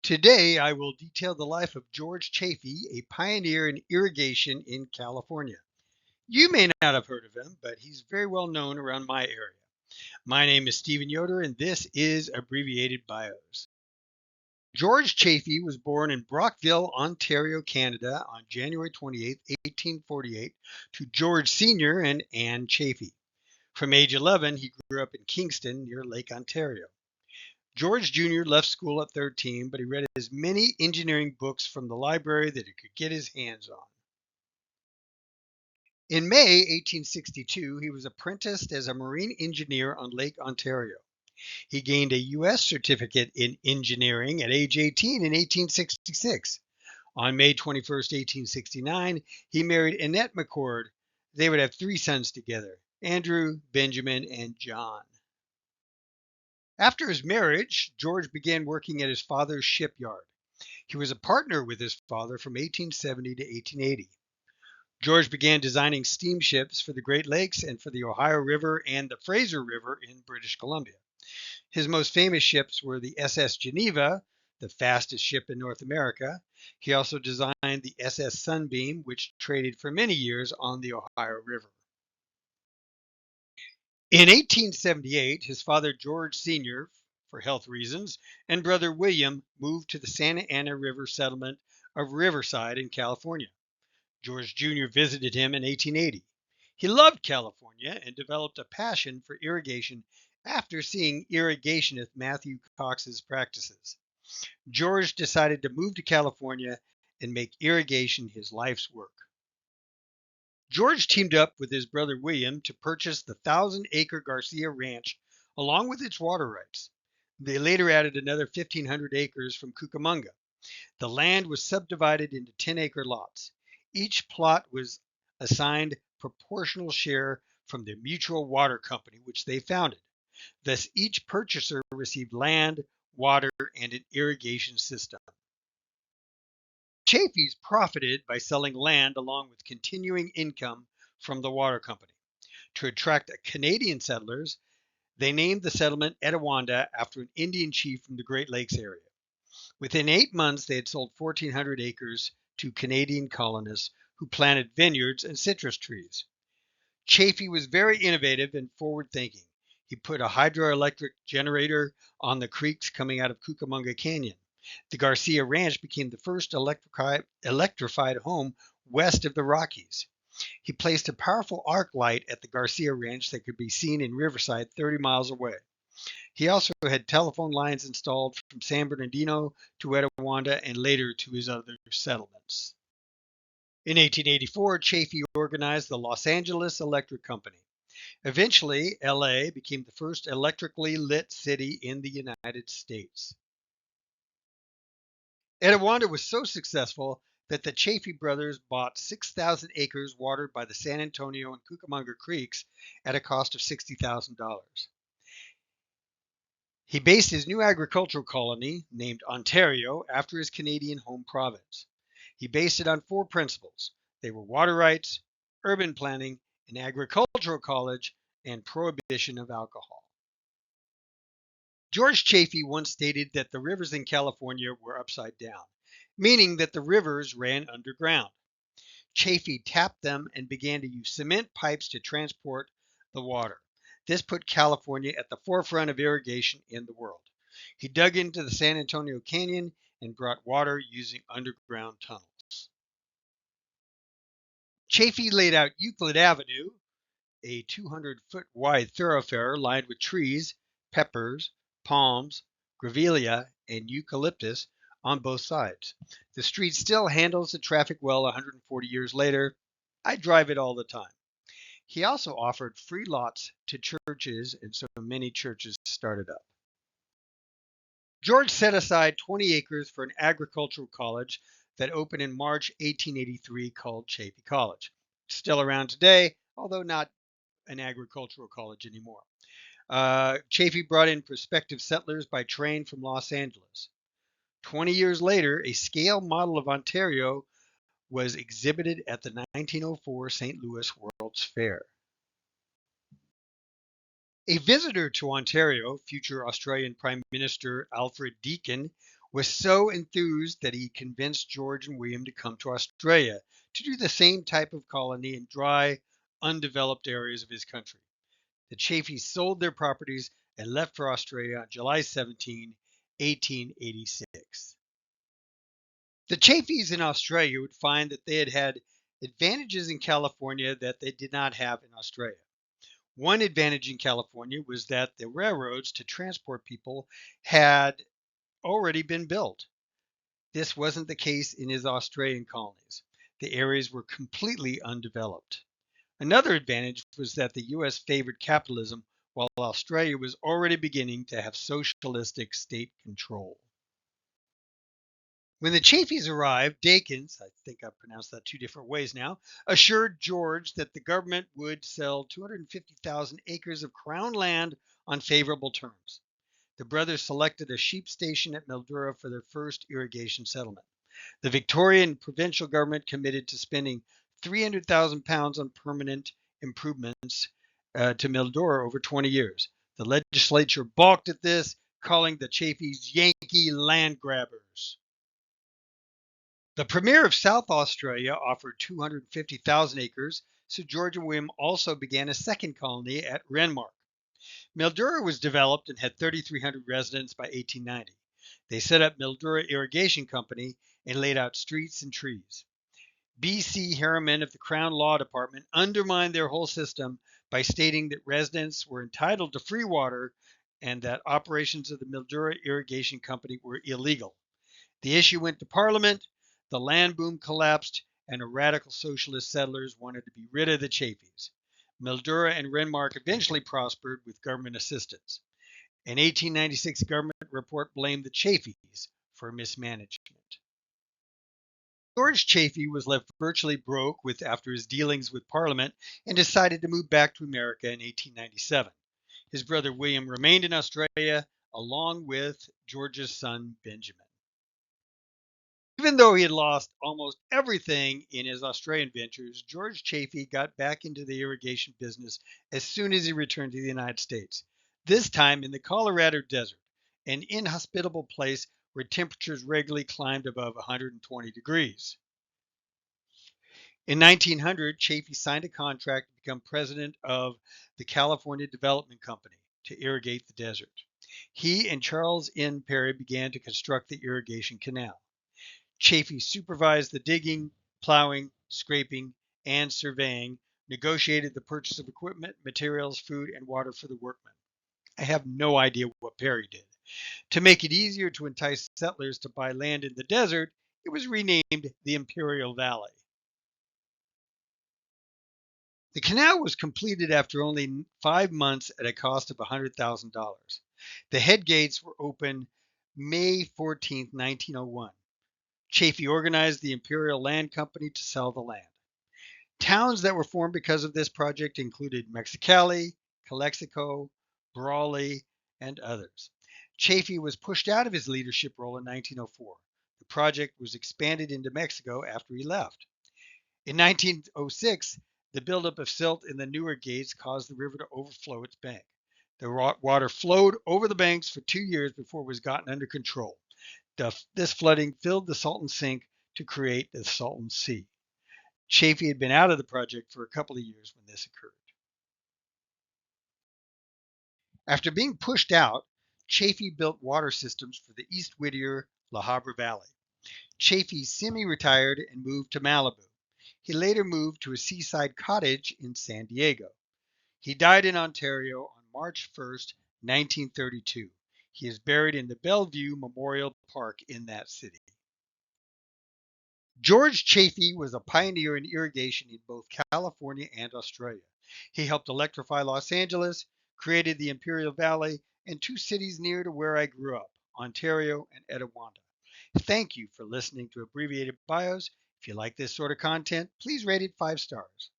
Today, I will detail the life of George Chaffey, a pioneer in irrigation in California. You may not have heard of him, but he's very well known around my area. My name is Stephen Yoder, and this is Abbreviated Bios. George Chaffey was born in Brockville, Ontario, Canada on January 28, 1848, to George Sr. and Anne Chaffey. From age 11, he grew up in Kingston near Lake Ontario. George Jr. left school at 13, but he read as many engineering books from the library that he could get his hands on. In May 1862, he was apprenticed as a marine engineer on Lake Ontario. He gained a U.S. certificate in engineering at age 18 in 1866. On May 21st, 1869, he married Annette McCord. They would have 3 sons together, Andrew, Benjamin, and John. After his marriage, George began working at his father's shipyard. He was a partner with his father from 1870 to 1880. George began designing steamships for the Great Lakes and for the Ohio River and the Fraser River in British Columbia. His most famous ships were the SS Geneva, the fastest ship in North America. He also designed the SS Sunbeam, which traded for many years on the Ohio River. In 1878, his father George Sr., for health reasons, and brother William moved to the Santa Ana River settlement of Riverside in California. George Jr. visited him in 1880. He loved California and developed a passion for irrigation after seeing irrigationist Matthew Cox's practices. George decided to move to California and make irrigation his life's work. George teamed up with his brother William to purchase the 1,000-acre Garcia Ranch along with its water rights. They later added another 1,500 acres from Cucamonga. The land was subdivided into 10-acre lots. Each plot was assigned proportional share from the Mutual Water Company, which they founded. Thus, each purchaser received land, water, and an irrigation system. Chaffey's profited by selling land along with continuing income from the water company. To attract Canadian settlers, they named the settlement Etiwanda after an Indian chief from the Great Lakes area. Within 8 months, they had sold 1,400 acres to Canadian colonists who planted vineyards and citrus trees. Chaffey was very innovative and forward-thinking. He put a hydroelectric generator on the creeks coming out of Cucamonga Canyon. The Garcia Ranch became the first electrified home west of the Rockies. He placed a powerful arc light at the Garcia Ranch that could be seen in Riverside 30 miles away. He also had telephone lines installed from San Bernardino to Etiwanda and later to his other settlements. In 1884, Chaffey organized the Los Angeles Electric Company. Eventually, LA became the first electrically lit city in the United States. Etiwanda was so successful that the Chaffey brothers bought 6,000 acres watered by the San Antonio and Cucamonga Creeks at a cost of $60,000. He based his new agricultural colony, named Ontario, after his Canadian home province. He based it on 4 principles. They were water rights, urban planning, an agricultural college, and prohibition of alcohol. George Chaffey once stated that the rivers in California were upside down, meaning that the rivers ran underground. Chaffey tapped them and began to use cement pipes to transport the water. This put California at the forefront of irrigation in the world. He dug into the San Antonio Canyon and brought water using underground tunnels. Chaffey laid out Euclid Avenue, a 200-foot wide thoroughfare lined with trees, peppers, palms, grevillea, and eucalyptus on both sides. The street still handles the traffic well 140 years later. I drive it all the time. He also offered free lots to churches, and so many churches started up. George set aside 20 acres for an agricultural college that opened in March 1883 called Chaffey College. It's still around today, although not an agricultural college anymore. Chaffey brought in prospective settlers by train from Los Angeles. 20 years later, a scale model of Ontario was exhibited at the 1904 St. Louis World's Fair. A visitor to Ontario, future Australian Prime Minister Alfred Deakin, was so enthused that he convinced George and William to come to Australia to do the same type of colony in dry, undeveloped areas of his country. The Chaffeys sold their properties and left for Australia on July 17, 1886. The Chaffeys in Australia would find that they had advantages in California that they did not have in Australia. One advantage in California was that the railroads to transport people had already been built. This wasn't the case in his Australian colonies. The areas were completely undeveloped. Another advantage was that the U.S. favored capitalism, while Australia was already beginning to have socialistic state control. When the Chaffeys arrived, Dakins, I think I've pronounced that two different ways now, assured George that the government would sell 250,000 acres of crown land on favorable terms. The brothers selected a sheep station at Mildura for their first irrigation settlement. The Victorian provincial government committed to spending £300,000 on permanent improvements to Mildura over 20 years. The legislature balked at this, calling the Chaffeys Yankee land grabbers. The Premier of South Australia offered 250,000 acres, so George and William also began a second colony at Renmark. Mildura was developed and had 3,300 residents by 1890. They set up Mildura Irrigation Company and laid out streets and trees. B.C. Harriman of the Crown Law Department undermined their whole system by stating that residents were entitled to free water and that operations of the Mildura Irrigation Company were illegal. The issue went to Parliament, the land boom collapsed, and radical socialist settlers wanted to be rid of the Chaffeys. Mildura and Renmark eventually prospered with government assistance. An 1896 government report blamed the Chaffeys for mismanagement. George Chaffey was left virtually broke after his dealings with Parliament and decided to move back to America in 1897. His brother William remained in Australia along with George's son Benjamin. Even though he had lost almost everything in his Australian ventures, George Chaffey got back into the irrigation business as soon as he returned to the United States, this time in the Colorado Desert, an inhospitable place where temperatures regularly climbed above 120 degrees. In 1900, Chaffey signed a contract to become president of the California Development Company to irrigate the desert. He and Charles N. Perry began to construct the irrigation canal. Chaffey supervised the digging, plowing, scraping, and surveying, negotiated the purchase of equipment, materials, food, and water for the workmen. I have no idea what Perry did. To make it easier to entice settlers to buy land in the desert, it was renamed the Imperial Valley. The canal was completed after only 5 months at a cost of $100,000. The head gates were opened May 14, 1901. Chaffey organized the Imperial Land Company to sell the land. Towns that were formed because of this project included Mexicali, Calexico, Brawley, and others. Chaffey was pushed out of his leadership role in 1904. The project was expanded into Mexico after he left. In 1906, the buildup of silt in the newer gates caused the river to overflow its bank. The water flowed over the banks for 2 years before it was gotten under control. This flooding filled the Salton Sink to create the Salton Sea. Chaffey had been out of the project for a couple of years when this occurred. After being pushed out, Chaffey built water systems for the East Whittier La Habra Valley. Chaffey semi-retired and moved to Malibu. He later moved to a seaside cottage in San Diego. He died in Ontario on March 1st, 1932. He is buried in the Bellevue Memorial Park in that city. George Chaffey was a pioneer in irrigation in both California and Australia. He helped electrify Los Angeles, created the Imperial Valley, and 2 cities near to where I grew up, Ontario and Etiwanda. Thank you for listening to Abbreviated Bios. If you like this sort of content, please rate it 5 stars.